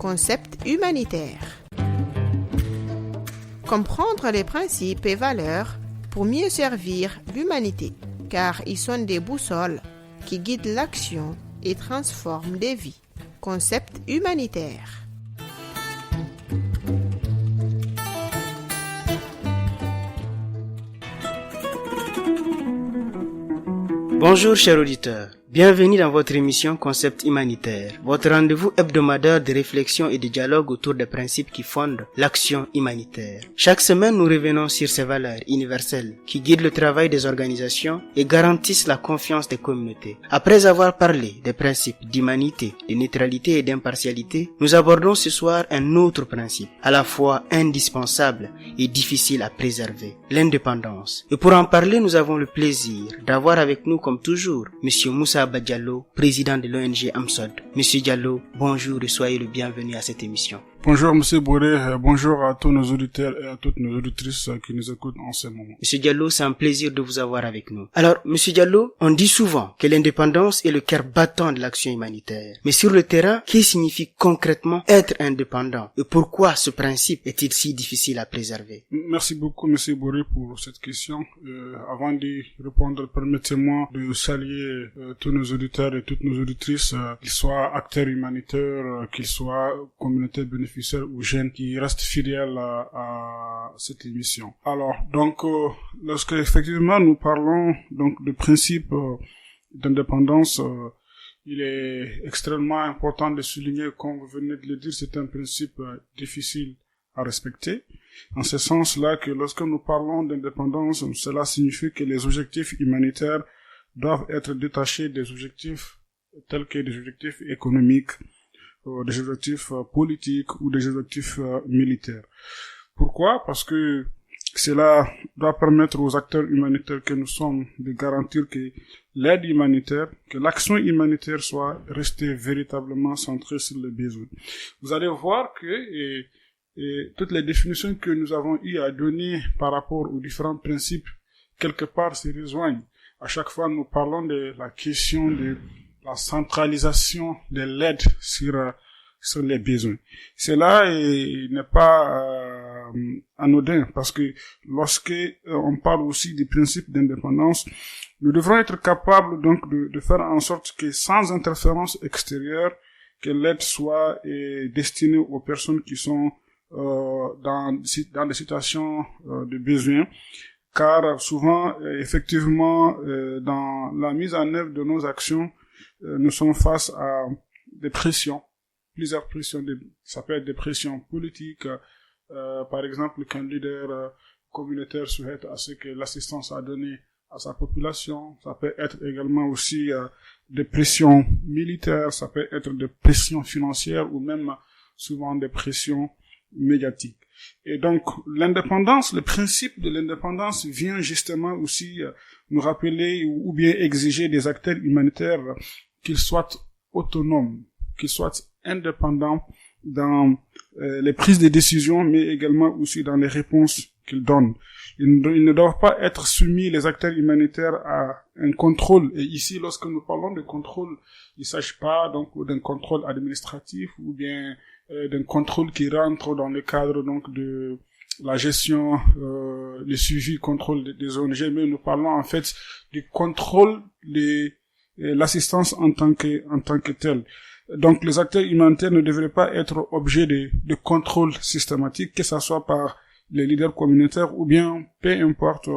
concept humanitaire. Comprendre les principes et valeurs pour mieux servir l'humanité, car ils sont des boussoles qui guident l'action et transforment des vies. Concept humanitaire. Bonjour chers auditeurs, bienvenue dans votre émission Concept humanitaire, votre rendez-vous hebdomadaire de réflexion et de dialogue autour des principes qui fondent l'action humanitaire. Chaque semaine, nous revenons sur ces valeurs universelles qui guident le travail des organisations et garantissent la confiance des communautés. Après avoir parlé des principes d'humanité, de neutralité et d'impartialité, nous abordons ce soir un autre principe, à la fois indispensable et difficile à préserver, l'indépendance. Et pour en parler, nous avons le plaisir d'avoir avec nous comme toujours Monsieur Moussa Abba Diallo, président de l'ONG AMSOD. Monsieur Diallo, bonjour et soyez le bienvenu à cette émission. Bonjour Monsieur Boré, bonjour à tous nos auditeurs et à toutes nos auditrices qui nous écoutent en ce moment. Monsieur Diallo, c'est un plaisir de vous avoir avec nous. Alors, Monsieur Diallo, on dit souvent que l'indépendance est le cœur battant de l'action humanitaire. Mais sur le terrain, qu'est-ce que signifie concrètement être indépendant? Et pourquoi ce principe est-il si difficile à préserver? Merci beaucoup Monsieur Boré pour cette question. Avant d'y répondre, permettez-moi de saluer tous nos auditeurs et toutes nos auditrices, qu'ils soient acteurs humanitaires, qu'ils soient communautés bénéficiaires ou jeunes qui restent fidèles à cette émission. Alors, donc, lorsque effectivement nous parlons donc de principe d'indépendance, il est extrêmement important de souligner, comme vous venez de le dire, c'est un principe difficile à respecter. En ce sens-là que lorsque nous parlons d'indépendance, cela signifie que les objectifs humanitaires doivent être détachés des objectifs tels que des objectifs économiques, des objectifs politiques ou des objectifs militaires. Pourquoi? Parce que cela doit permettre aux acteurs humanitaires que nous sommes de garantir que l'aide humanitaire, que l'action humanitaire soit restée véritablement centrée sur les besoins. Vous allez voir que toutes les définitions que nous avons eu à donner par rapport aux différents principes, quelque part se rejoignent. À chaque fois, nous parlons de la question de la centralisation de l'aide sur les besoins. Cela n'est pas anodin parce que lorsque on parle aussi des principes d'indépendance, nous devrons être capables donc de faire en sorte que sans interférence extérieure, que l'aide soit destinée aux personnes qui sont dans des situations de besoin. Car souvent, effectivement, dans la mise en œuvre de nos actions, nous sommes face à des pressions, plusieurs pressions. Ça peut être des pressions politiques, par exemple, qu'un leader communautaire souhaite à ce que l'assistance soit donnée à sa population. Ça peut être également aussi des pressions militaires, ça peut être des pressions financières ou même souvent des pressions médiatiques. Et donc, l'indépendance, le principe de l'indépendance vient justement aussi nous rappeler ou bien exiger des acteurs humanitaires qu'ils soient autonomes, qu'ils soient indépendants dans les prises de décision, mais également aussi dans les réponses qu'ils donnent. Ils ne doivent pas être soumis, les acteurs humanitaires, à un contrôle. Et ici, lorsque nous parlons de contrôle, il ne s'agit pas donc d'un contrôle administratif ou bien d'un contrôle qui rentre dans le cadre donc de la gestion, le suivi, contrôle des ONG, mais nous parlons en fait du contrôle de l'assistance en tant que telle. Donc les acteurs humanitaires ne devraient pas être objets de contrôle systématique, que ce soit par les leaders communautaires ou bien peu importe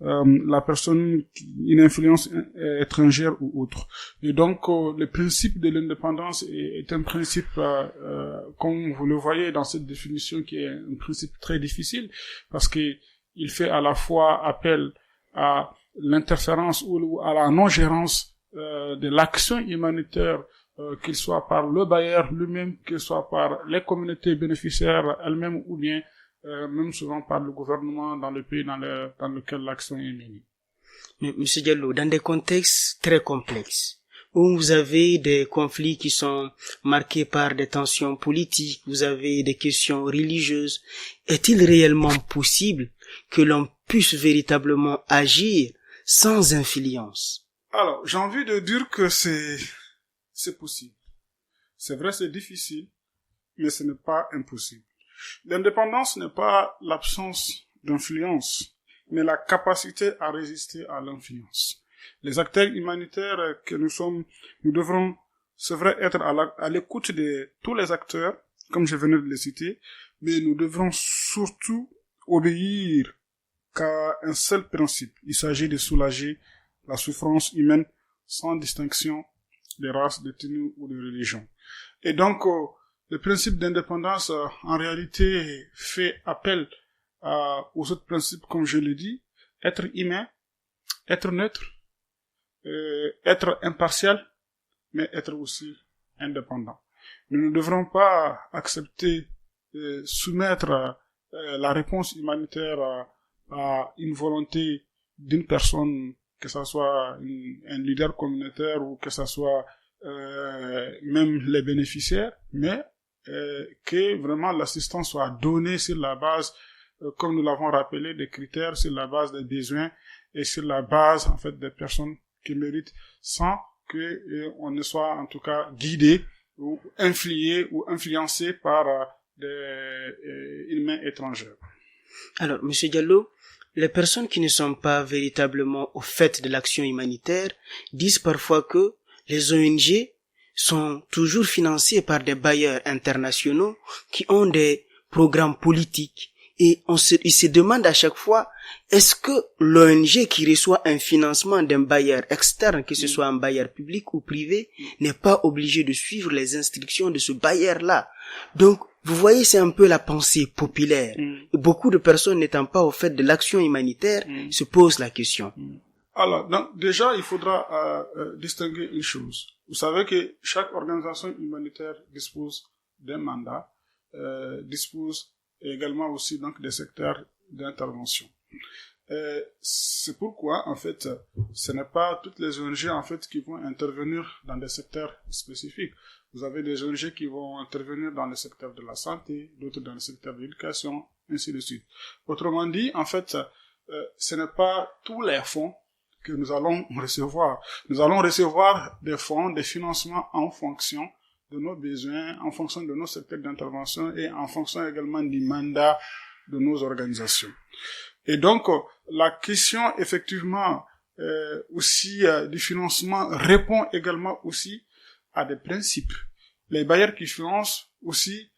la personne, une influence étrangère ou autre. Et donc, le principe de l'indépendance est un principe, comme vous le voyez dans cette définition, qui est un principe très difficile, parce que il fait à la fois appel à l'interférence ou à la non-gérance de l'action humanitaire, qu'il soit par le bailleur lui-même, qu'il soit par les communautés bénéficiaires elles-mêmes ou bien même souvent par le gouvernement dans le pays dans lequel l'action est menée. Monsieur Diallo, dans des contextes très complexes, où vous avez des conflits qui sont marqués par des tensions politiques, vous avez des questions religieuses, est-il réellement possible que l'on puisse véritablement agir sans influence? Alors, j'ai envie de dire que c'est possible. C'est vrai, c'est difficile, mais ce n'est pas impossible. L'indépendance n'est pas l'absence d'influence, mais la capacité à résister à l'influence. Les acteurs humanitaires que nous sommes, nous devrons, c'est vrai, être à l'écoute de tous les acteurs, comme je venais de les citer, mais nous devrons surtout obéir qu'à un seul principe. Il s'agit de soulager la souffrance humaine sans distinction de race, d'ethnie ou de religion. Et donc, le principe d'indépendance, en réalité, fait appel aux autres principes, comme je l'ai dit, être humain, être neutre, être impartial, mais être aussi indépendant. Nous ne devrons pas accepter, soumettre la réponse humanitaire à une volonté d'une personne, que ce soit un leader communautaire ou que ce soit même les bénéficiaires, mais que vraiment l'assistance soit donnée sur la base, comme nous l'avons rappelé, des critères, sur la base des besoins et sur la base en fait des personnes qui méritent, sans que on ne soit en tout cas guidé ou influé ou influencé par une main étrangère. Alors, Monsieur Diallo, les personnes qui ne sont pas véritablement au fait de l'action humanitaire disent parfois que les ONG sont toujours financées par des bailleurs internationaux qui ont des programmes politiques. Et ils se demandent à chaque fois, est-ce que l'ONG qui reçoit un financement d'un bailleur externe, que ce soit un bailleur public ou privé, n'est pas obligé de suivre les instructions de ce bailleur-là? Donc, vous voyez, c'est un peu la pensée populaire. Et beaucoup de personnes n'étant pas au fait de l'action humanitaire se posent la question. Alors, donc, déjà, il faudra distinguer une chose. Vous savez que chaque organisation humanitaire dispose d'un mandat, dispose également aussi donc des secteurs d'intervention. C'est pourquoi en fait ce n'est pas toutes les ONG en fait qui vont intervenir dans des secteurs spécifiques. Vous avez des ONG qui vont intervenir dans le secteur de la santé, d'autres dans le secteur de l'éducation, ainsi de suite. Autrement dit, en fait, ce n'est pas tous les fonds que nous allons recevoir. Nous allons recevoir des fonds, des financements en fonction de nos besoins, en fonction de nos secteurs d'intervention et en fonction également du mandat de nos organisations. Et donc, la question, effectivement, aussi du financement répond également aussi à des principes. Les bailleurs qui financent aussi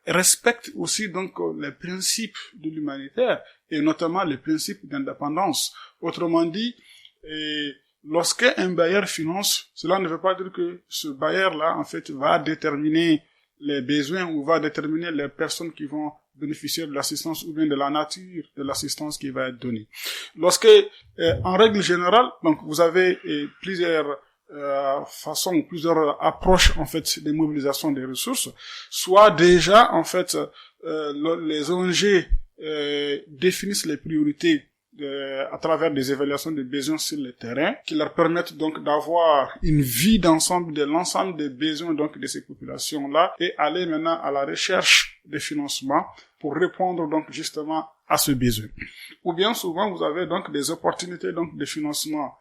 respectent aussi donc les principes de l'humanitaire et notamment les principes d'indépendance. Autrement dit, lorsqu'un bailleur finance, cela ne veut pas dire que ce bailleur-là, en fait, va déterminer les besoins ou va déterminer les personnes qui vont bénéficier de l'assistance ou bien de la nature de l'assistance qui va être donnée. Lorsque, en règle générale, donc vous avez plusieurs façons, plusieurs approches en fait de mobilisation des ressources, soit déjà en fait les ONG définissent les priorités à travers des évaluations de besoins sur le terrain, qui leur permettent donc d'avoir une vue d'ensemble de l'ensemble des besoins donc de ces populations-là et aller maintenant à la recherche des financements pour répondre donc justement à ce besoin. Ou bien souvent vous avez donc des opportunités donc de financement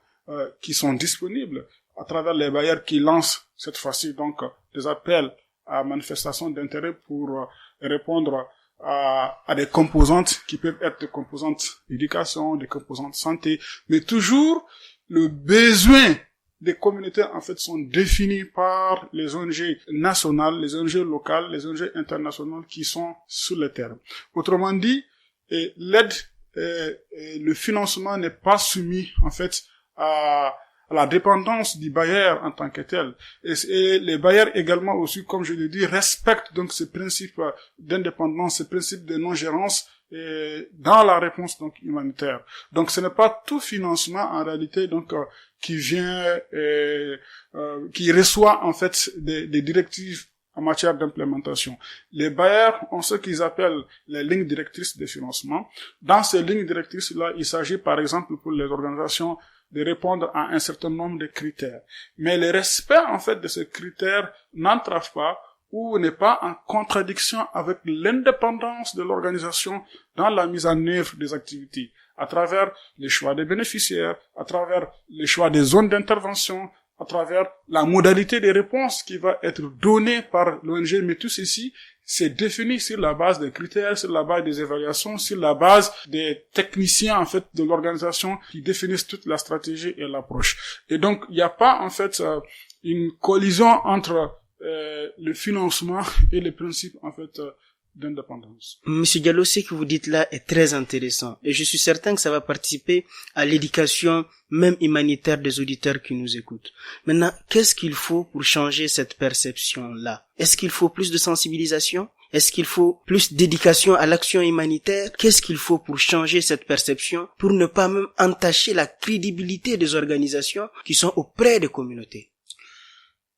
qui sont disponibles à travers les bailleurs qui lancent cette fois-ci donc des appels à manifestation d'intérêt pour répondre à des composantes qui peuvent être des composantes éducation, des composantes santé, mais toujours le besoin des communautés en fait sont définis par les ONG nationales, les ONG locales, les ONG internationales qui sont sur le terrain. Autrement dit, l'aide, le financement n'est pas soumis en fait à la dépendance du bailleur en tant que tel. Et les bailleurs également aussi, comme je l'ai dit, respectent donc ce principe d'indépendance, ce principe de non-gérance dans la réponse donc humanitaire. Donc ce n'est pas tout financement en réalité donc qui vient, qui reçoit en fait des directives en matière d'implémentation. Les bailleurs ont ce qu'ils appellent les lignes directrices de financement. Dans ces lignes directrices-là, il s'agit par exemple pour les organisations de répondre à un certain nombre de critères. Mais le respect, en fait, de ces critères n'entrave pas ou n'est pas en contradiction avec l'indépendance de l'organisation dans la mise en œuvre des activités, à travers les choix des bénéficiaires, à travers les choix des zones d'intervention, à travers la modalité des réponses qui va être donnée par l'ONG, mais tout ceci c'est défini sur la base des critères, sur la base des évaluations, sur la base des techniciens, en fait, de l'organisation qui définissent toute la stratégie et l'approche. Et donc, il n'y a pas, en fait, une collision entre le financement et les principes, en fait, d'indépendance. Monsieur Diallo, ce que vous dites là est très intéressant et je suis certain que ça va participer à l'éducation même humanitaire des auditeurs qui nous écoutent. Maintenant, qu'est-ce qu'il faut pour changer cette perception-là? Est-ce qu'il faut plus de sensibilisation? Est-ce qu'il faut plus d'éducation à l'action humanitaire? Qu'est-ce qu'il faut pour changer cette perception, pour ne pas même entacher la crédibilité des organisations qui sont auprès des communautés?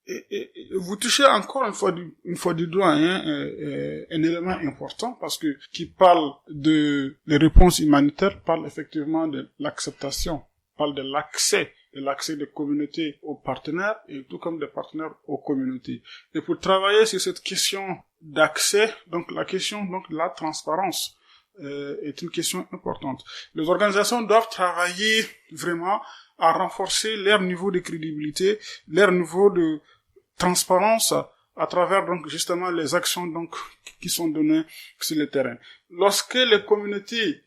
Et vous touchez encore une fois du doigt un élément important parce que qui parle de les réponses humanitaires parle effectivement de l'acceptation, parle de l'accès des communautés aux partenaires et tout comme des partenaires aux communautés. Et pour travailler sur cette question d'accès, donc la question donc de la transparence est une question importante. Les organisations doivent travailler vraiment à renforcer leur niveau de crédibilité, leur niveau de transparence à travers donc justement les actions donc qui sont données sur le terrain. Lorsque les communautés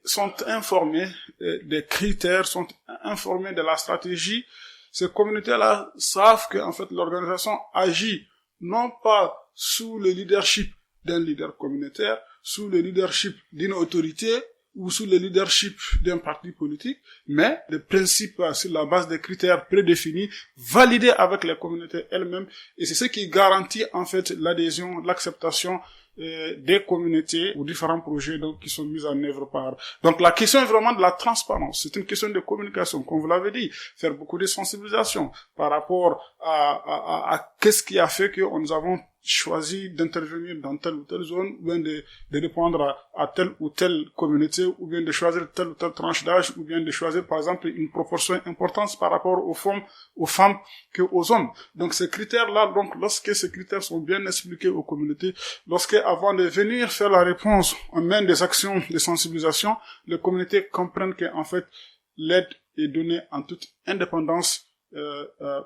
sont informées des critères, sont informées de la stratégie, ces communautés-là savent que en fait l'organisation agit non pas sous le leadership d'un leader communautaire, sous le leadership d'une autorité ou sous le leadership d'un parti politique, mais les principes sur la base des critères prédéfinis, validés avec les communautés elles-mêmes, et c'est ce qui garantit en fait l'adhésion, l'acceptation des communautés aux différents projets donc qui sont mis en œuvre par. Donc la question est vraiment de la transparence. C'est une question de communication, comme vous l'avez dit, faire beaucoup de sensibilisation par rapport à qu'est-ce qui a fait que nous avons choisi d'intervenir dans telle ou telle zone, ou bien de répondre à telle ou telle communauté, ou bien de choisir telle ou telle tranche d'âge, ou bien de choisir par exemple une proportion importante par rapport aux femmes que aux hommes. Donc ces critères-là, donc lorsque ces critères sont bien expliqués aux communautés, lorsque avant de venir faire la réponse, on mène des actions de sensibilisation, les communautés comprennent que en fait l'aide est donnée en toute indépendance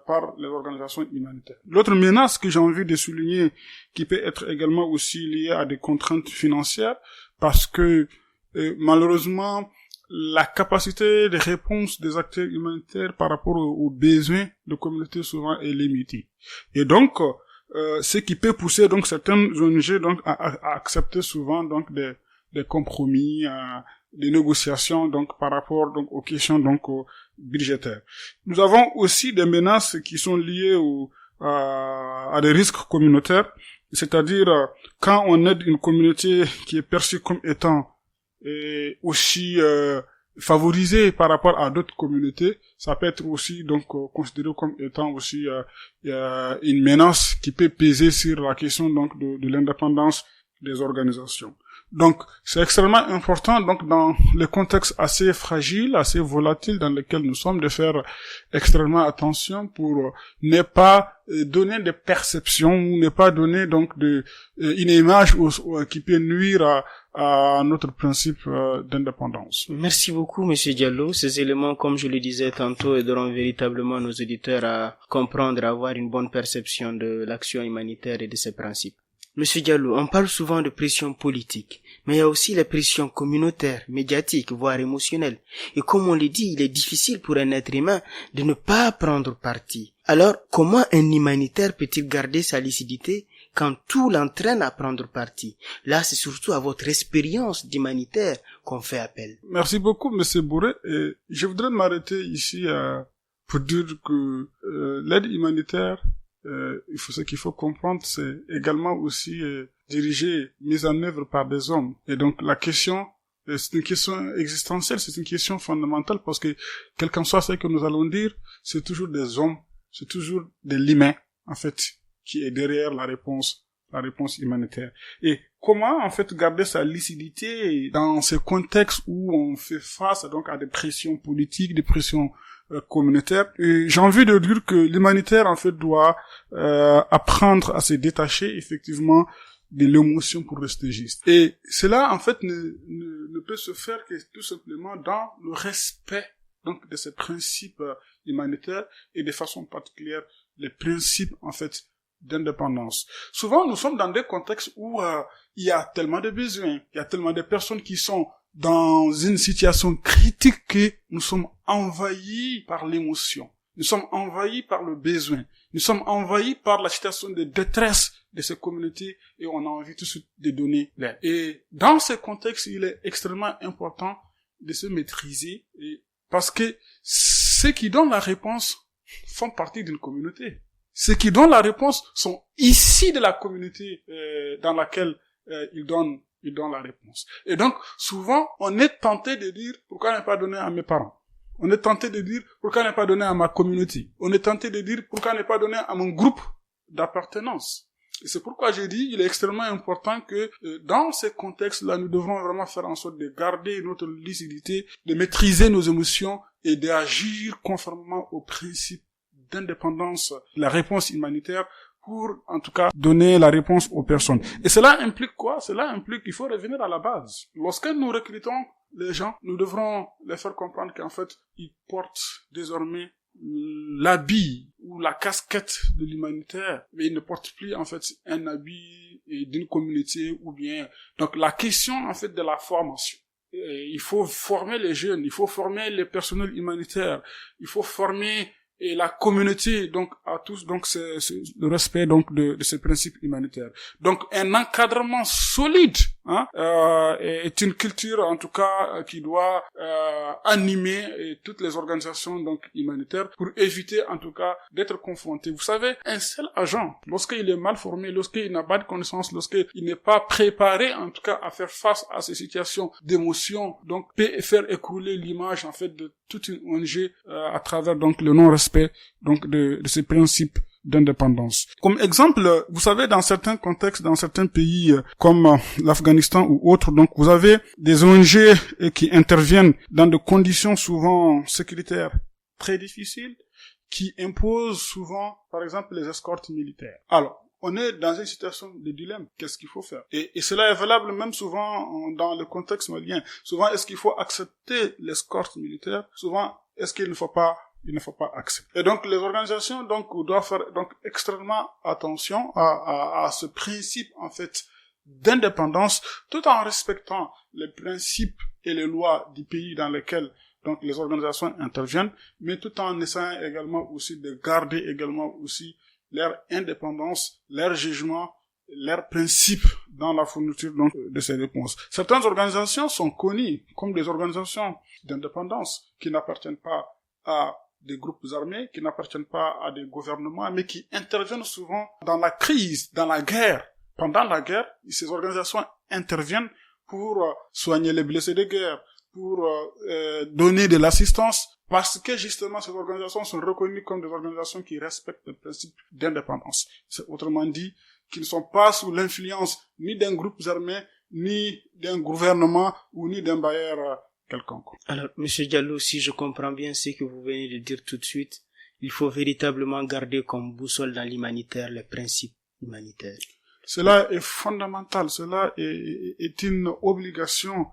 par les organisations humanitaires. L'autre menace que j'ai envie de souligner, qui peut être également aussi liée à des contraintes financières, parce que malheureusement la capacité de réponse des acteurs humanitaires par rapport aux besoins de communautés souvent est limitée. Et donc ce qui peut pousser donc certaines ONG donc à accepter souvent donc des compromis, des négociations donc par rapport donc aux questions donc budgétaires. Nous avons aussi des menaces qui sont liées à des risques communautaires, c'est-à-dire quand on aide une communauté qui est perçue comme étant aussi favorisée par rapport à d'autres communautés, ça peut être aussi donc considéré comme étant aussi une menace qui peut peser sur la question donc de l'indépendance des organisations. Donc, c'est extrêmement important, donc, dans le contexte assez fragile, assez volatile dans lequel nous sommes, de faire extrêmement attention pour ne pas donner des perceptions, ou ne pas donner, donc, une image qui peut nuire à notre principe d'indépendance. Merci beaucoup, Monsieur Diallo. Ces éléments, comme je le disais tantôt, aideront véritablement nos auditeurs à comprendre, à avoir une bonne perception de l'action humanitaire et de ses principes. Monsieur Diallo, on parle souvent de pression politique, mais il y a aussi les pressions communautaires, médiatiques, voire émotionnelles. Et comme on l'a dit, il est difficile pour un être humain de ne pas prendre parti. Alors, comment un humanitaire peut-il garder sa lucidité quand tout l'entraîne à prendre parti? Là, c'est surtout à votre expérience d'humanitaire qu'on fait appel. Merci beaucoup, Monsieur Bourré. Et je voudrais m'arrêter ici pour dire que l'aide humanitaire, ce qu'il faut comprendre, c'est également aussi dirigé, mise en œuvre par des hommes. Et donc la question, c'est une question existentielle, c'est une question fondamentale parce que quel qu'en soit ce que nous allons dire, c'est toujours des hommes, c'est toujours de l'humain en fait qui est derrière la réponse humanitaire. Et comment en fait garder sa lucidité dans ce contexte où on fait face donc à des pressions politiques, des pressions communautaires. Et j'ai envie de dire que l'humanitaire en fait doit apprendre à se détacher effectivement de l'émotion pour rester juste. Et cela en fait ne peut se faire que tout simplement dans le respect donc de ces principes humanitaires et de façon particulière les principes en fait d'indépendance. Souvent, nous sommes dans des contextes où il y a tellement de besoins, il y a tellement de personnes qui sont dans une situation critique que nous sommes envahis par l'émotion. Nous sommes envahis par le besoin. Nous sommes envahis par la situation de détresse de ces communautés et on a envie tout de suite de donner l'aide. Et dans ce contexte, il est extrêmement important de se maîtriser parce que ceux qui donnent la réponse font partie d'une communauté. Ceux qui donnent la réponse sont issus de la communauté dans laquelle ils donnent la réponse. Et donc, souvent, on est tenté de dire pourquoi ne pas donner à mes parents. On est tenté de dire pourquoi ne pas donner à ma communauté. On est tenté de dire pourquoi ne pas donner à mon groupe d'appartenance. Et c'est pourquoi j'ai dit, il est extrêmement important que dans ces contextes-là, nous devons vraiment faire en sorte de garder notre lucidité, de maîtriser nos émotions et d'agir conformément aux principes d'indépendance, la réponse humanitaire, pour, en tout cas, donner la réponse aux personnes. Et cela implique quoi? Cela implique qu'il faut revenir à la base. Lorsque nous recrutons les gens, nous devrons les faire comprendre qu'en fait, ils portent désormais l'habit ou la casquette de l'humanitaire, mais ils ne portent plus, en fait, un habit d'une communauté ou bien... Donc, la question, en fait, de la formation. Il faut former les jeunes, il faut former les personnels humanitaires, il faut former et la communauté, donc, à tous, donc, c'est le respect, donc, de ces principes humanitaires. Donc, un encadrement solide, est une culture, en tout cas, qui doit, animer toutes les organisations, donc, humanitaires pour éviter, en tout cas, d'être confronté. Vous savez, un seul agent, lorsqu'il est mal formé, lorsqu'il n'a pas de connaissances, lorsqu'il n'est pas préparé, en tout cas, à faire face à ces situations d'émotion, donc, peut faire écrouler l'image, en fait, de toute une ONG, à travers, donc, le non-respect, donc, de ces principes d'indépendance. Comme exemple, vous savez, dans certains contextes, dans certains pays comme l'Afghanistan ou autres, donc vous avez des ONG qui interviennent dans des conditions souvent sécuritaires très difficiles, qui imposent souvent, par exemple, les escortes militaires. Alors, on est dans une situation de dilemme. Qu'est-ce qu'il faut faire? Et cela est valable même souvent dans le contexte malien. Souvent, est-ce qu'il faut accepter l'escorte militaire? Souvent, est-ce qu'il ne faut pas accepter. Et donc, les organisations, donc, doivent faire, donc, extrêmement attention à ce principe, en fait, d'indépendance, tout en respectant les principes et les lois du pays dans lesquels, donc, les organisations interviennent, mais tout en essayant également aussi de garder également aussi leur indépendance, leur jugement, leurs principes dans la fourniture, donc, de ces réponses. Certaines organisations sont connues comme des organisations d'indépendance qui n'appartiennent pas à des groupes armés, qui n'appartiennent pas à des gouvernements, mais qui interviennent souvent dans la crise, dans la guerre. Pendant la guerre, ces organisations interviennent pour soigner les blessés de guerre, pour donner de l'assistance, parce que justement ces organisations sont reconnues comme des organisations qui respectent le principe d'indépendance. C'est autrement dit, qu'ils ne sont pas sous l'influence ni d'un groupe armé, ni d'un gouvernement, ou ni d'un bailleur quelconque. Alors, Monsieur Diallo, si je comprends bien ce que vous venez de dire tout de suite, il faut véritablement garder comme boussole dans l'humanitaire les principes humanitaires. Cela est fondamental, cela est une obligation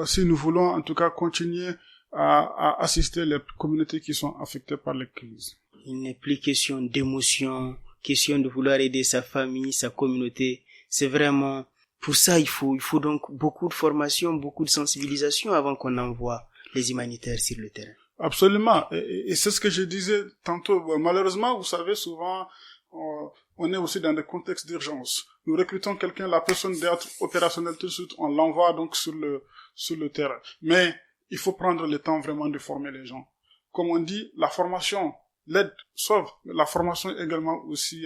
si nous voulons en tout cas continuer à assister les communautés qui sont affectées par les crises. Il n'est plus question d'émotion, question de vouloir aider sa famille, sa communauté. C'est vraiment... Pour ça, il faut donc beaucoup de formation, beaucoup de sensibilisation avant qu'on envoie les humanitaires sur le terrain. Absolument. Et c'est ce que je disais tantôt. Malheureusement, vous savez, souvent, on est aussi dans des contextes d'urgence. Nous recrutons quelqu'un, la personne doit être opérationnelle tout de suite, on l'envoie donc sur le terrain. Mais il faut prendre le temps vraiment de former les gens. Comme on dit, la formation, l'aide sauve. La formation également aussi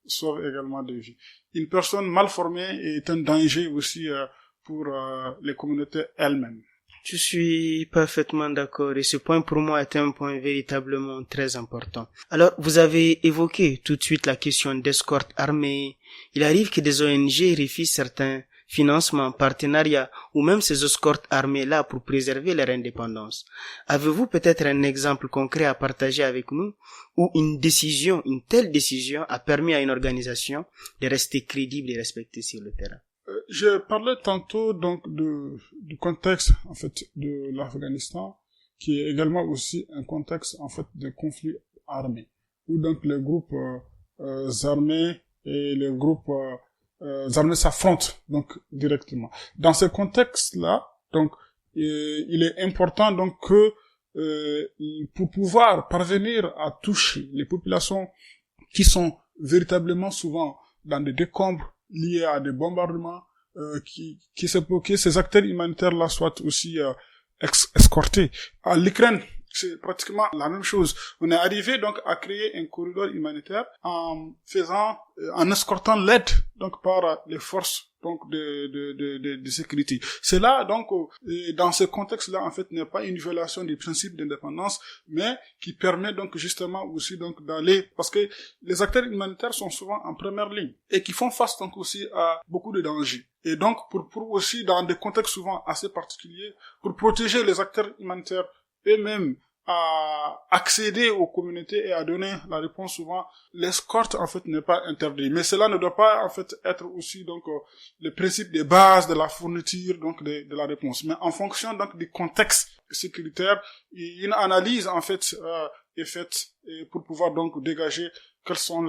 sauve également des vies. Une personne mal formée est un danger aussi pour les communautés elles-mêmes. Je suis parfaitement d'accord et ce point pour moi est un point véritablement très important. Alors, vous avez évoqué tout de suite la question d'escorte armée. Il arrive que des ONG refusent certains financements, partenariats ou même ces escortes armées-là pour préserver leur indépendance. Avez-vous peut-être un exemple concret à partager avec nous où une telle décision a permis à une organisation de rester crédible et respectée sur le terrain? Je parlais tantôt donc du contexte en fait de l'Afghanistan, qui est également aussi un contexte en fait de conflit armé, où donc les groupes armés et les groupes armés s'affrontent donc directement. Dans ce contexte-là, donc il est important donc que pour pouvoir parvenir à toucher les populations qui sont véritablement souvent dans des décombres liés à des bombardements, que ces acteurs humanitaires-là soient aussi escortés. À l'Ukraine, c'est pratiquement la même chose. On est arrivé donc à créer un corridor humanitaire en escortant l'aide donc par les forces donc de sécurité. C'est là donc dans ce contexte-là en fait n'est pas une violation du principe d'indépendance, mais qui permet donc justement aussi donc d'aller, parce que les acteurs humanitaires sont souvent en première ligne et qui font face donc aussi à beaucoup de dangers. Et donc pour aussi dans des contextes souvent assez particuliers, pour protéger les acteurs humanitaires eux-mêmes à accéder aux communautés et à donner la réponse souvent, l'escorte en fait n'est pas interdit. Mais cela ne doit pas en fait être aussi donc le principe de base de la fourniture donc de la réponse. Mais en fonction donc du contexte sécuritaire, une analyse en fait est faite pour pouvoir donc dégager quelles sont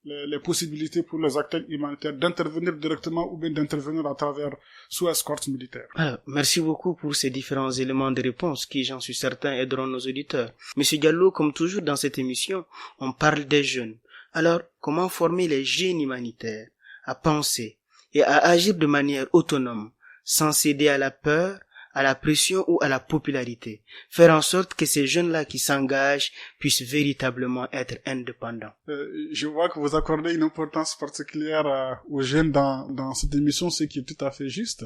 les possibilités pour les acteurs humanitaires d'intervenir directement ou bien d'intervenir à travers sous escorte militaire. Alors, merci beaucoup pour ces différents éléments de réponse qui, j'en suis certain, aideront nos auditeurs. Monsieur Diallo, comme toujours dans cette émission, on parle des jeunes. Alors, comment former les jeunes humanitaires à penser et à agir de manière autonome, sans céder à la peur, à la pression ou à la popularité, faire en sorte que ces jeunes-là qui s'engagent puissent véritablement être indépendants. Je vois que vous accordez une importance particulière aux jeunes dans cette émission, ce qui est tout à fait juste,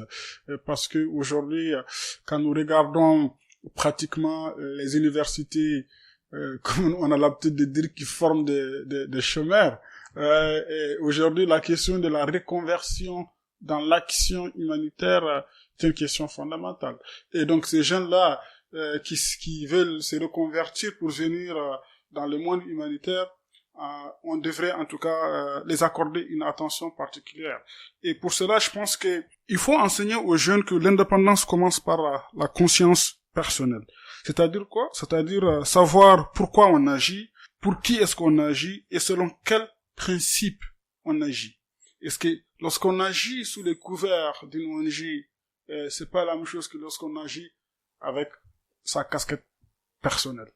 parce que aujourd'hui, quand nous regardons pratiquement les universités, comme on a l'habitude de dire, qui forment des chômeurs, et aujourd'hui, la question de la reconversion dans l'action humanitaire c'est une question fondamentale. Et donc ces jeunes-là qui veulent se reconvertir pour venir dans le monde humanitaire, on devrait en tout cas les accorder une attention particulière. Et pour cela, je pense que il faut enseigner aux jeunes que l'indépendance commence par la conscience personnelle. C'est-à-dire quoi? C'est-à-dire savoir pourquoi on agit, pour qui est-ce qu'on agit et selon quel principe on agit. Est-ce que lorsqu'on agit sous les couverts d'une ONG, c'est pas la même chose que lorsqu'on agit avec sa casquette personnelle.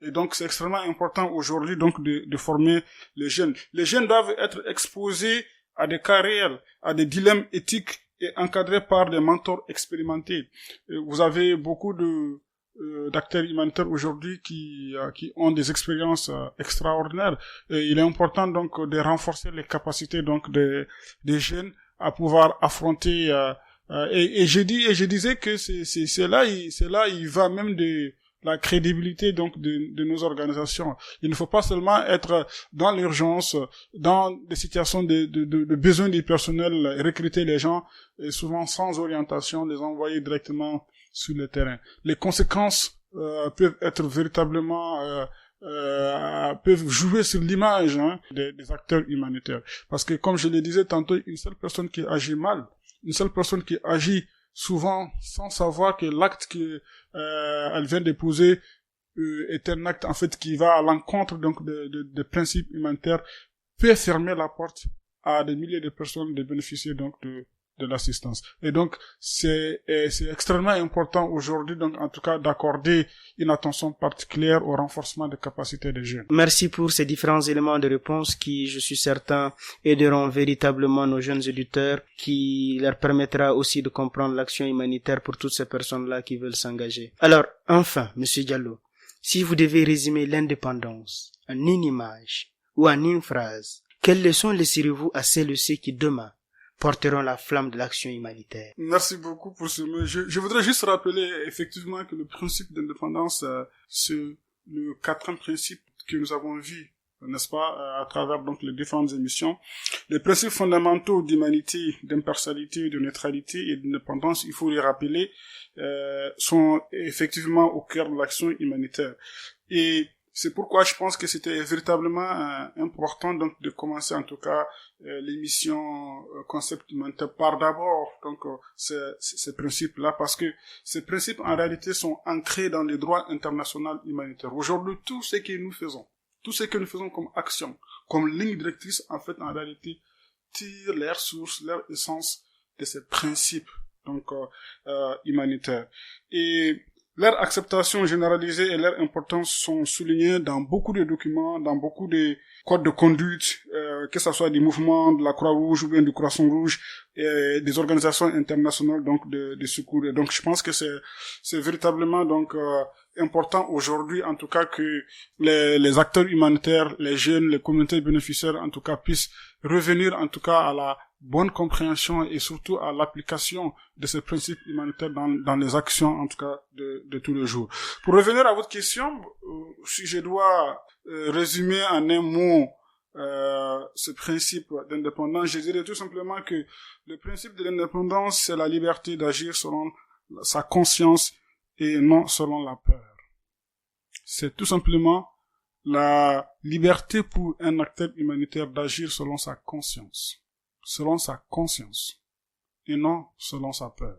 Et donc, c'est extrêmement important aujourd'hui, donc, de former les jeunes. Les jeunes doivent être exposés à des cas réels, à des dilemmes éthiques et encadrés par des mentors expérimentés. Et vous avez beaucoup d'acteurs humanitaires aujourd'hui qui ont des expériences extraordinaires. Et il est important, donc, de renforcer les capacités, donc, des jeunes à pouvoir affronter, et je disais que c'est là il va même de la crédibilité donc de nos organisations. Il ne faut pas seulement être dans l'urgence, dans des situations de besoin du personnel, recruter les gens et souvent sans orientation, les envoyer directement sur le terrain. Les conséquences peuvent être véritablement peuvent jouer sur l'image des acteurs humanitaires. Parce que comme je le disais tantôt, une seule personne qui agit mal, une seule personne qui agit souvent sans savoir que l'acte qu'elle vient de poser est un acte en fait qui va à l'encontre donc des principes humanitaires, peut fermer la porte à des milliers de personnes de bénéficier donc de l'assistance. Et donc c'est extrêmement important aujourd'hui donc en tout cas d'accorder une attention particulière au renforcement des capacités des jeunes. Merci pour ces différents éléments de réponse qui, je suis certain, aideront véritablement nos jeunes auditeurs, qui leur permettra aussi de comprendre l'action humanitaire pour toutes ces personnes-là qui veulent s'engager. Alors, enfin, Monsieur Diallo, si vous devez résumer l'indépendance en une image ou en une phrase, quelles leçons laisserez-vous à celles et ceux qui demain porteront la flamme de l'action humanitaire? Merci beaucoup pour ce mot. Je voudrais juste rappeler effectivement que le principe d'indépendance, c'est le quatrième principe que nous avons vu, n'est-ce pas, à travers donc les différentes émissions. Les principes fondamentaux d'humanité, d'impartialité, de neutralité et d'indépendance, il faut les rappeler, sont effectivement au cœur de l'action humanitaire. Et c'est pourquoi je pense que c'était véritablement important donc de commencer en tout cas l'émission concept humanitaire par d'abord donc ces principes-là, parce que ces principes en réalité sont ancrés dans le droit international humanitaire. Aujourd'hui, tout ce que nous faisons, tout ce que nous faisons comme action, comme ligne directrice, en fait, en réalité, tire leur source, leur essence de ces principes, donc, humanitaires. Et leur acceptation généralisée et leur importance sont soulignées dans beaucoup de documents, dans beaucoup de codes de conduite, que ce soit du mouvement de la Croix-Rouge ou bien du Croissant-Rouge, et des organisations internationales donc de secours. Et donc je pense que c'est véritablement donc important aujourd'hui en tout cas que les acteurs humanitaires, les jeunes, les communautés bénéficiaires en tout cas puissent revenir en tout cas à la bonne compréhension et surtout à l'application de ces principes humanitaires dans les actions en tout cas de tous les jours. Pour revenir à votre question, si je dois résumer en un mot ce principe d'indépendance, je dirais tout simplement que le principe de l'indépendance, c'est la liberté d'agir selon sa conscience et non selon la peur. C'est tout simplement la liberté pour un acteur humanitaire d'agir selon sa conscience et non selon sa peur.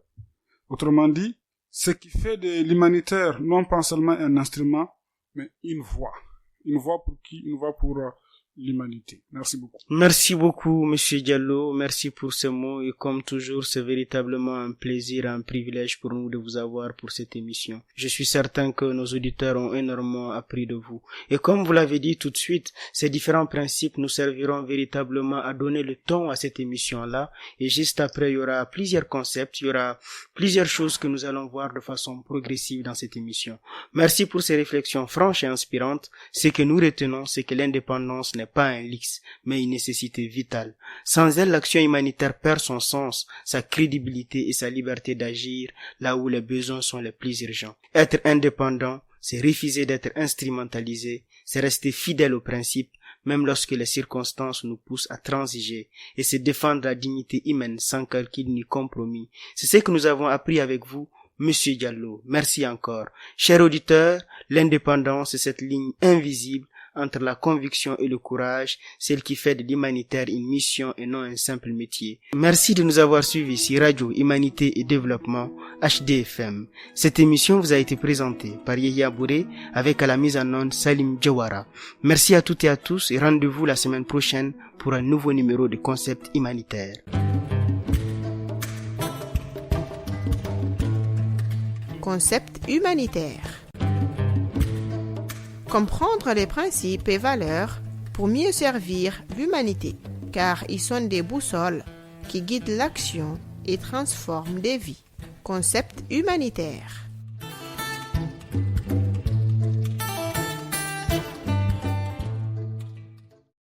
Autrement dit, ce qui fait de l'humanitaire non pas seulement un instrument, mais une voie. Une voie pour qui? Une voie pour l'humanité. Merci beaucoup. Merci beaucoup, Monsieur Diallo. Merci pour ces mots et comme toujours, c'est véritablement un plaisir et un privilège pour nous de vous avoir pour cette émission. Je suis certain que nos auditeurs ont énormément appris de vous. Et comme vous l'avez dit tout de suite, ces différents principes nous serviront véritablement à donner le ton à cette émission-là. Et juste après, il y aura plusieurs concepts, il y aura plusieurs choses que nous allons voir de façon progressive dans cette émission. Merci pour ces réflexions franches et inspirantes. Ce que nous retenons, c'est que l'indépendance n'est pas un luxe, mais une nécessité vitale. Sans elle, l'action humanitaire perd son sens, sa crédibilité et sa liberté d'agir là où les besoins sont les plus urgents. Être indépendant, c'est refuser d'être instrumentalisé, c'est rester fidèle aux principes, même lorsque les circonstances nous poussent à transiger, et c'est défendre la dignité humaine sans calcul ni compromis. C'est ce que nous avons appris avec vous, Monsieur Diallo. Merci encore. Chers auditeurs, l'indépendance est cette ligne invisible entre la conviction et le courage, celle qui fait de l'humanitaire une mission et non un simple métier. Merci de nous avoir suivis sur Radio Humanité et Développement, HDFM. Cette émission vous a été présentée par Yehia Bouré avec à la mise en onde Salim Djawara. Merci à toutes et à tous et rendez-vous la semaine prochaine pour un nouveau numéro de Concept Humanitaire. Concept humanitaire. Comprendre les principes et valeurs pour mieux servir l'humanité, car ils sont des boussoles qui guident l'action et transforment des vies. Concept humanitaire.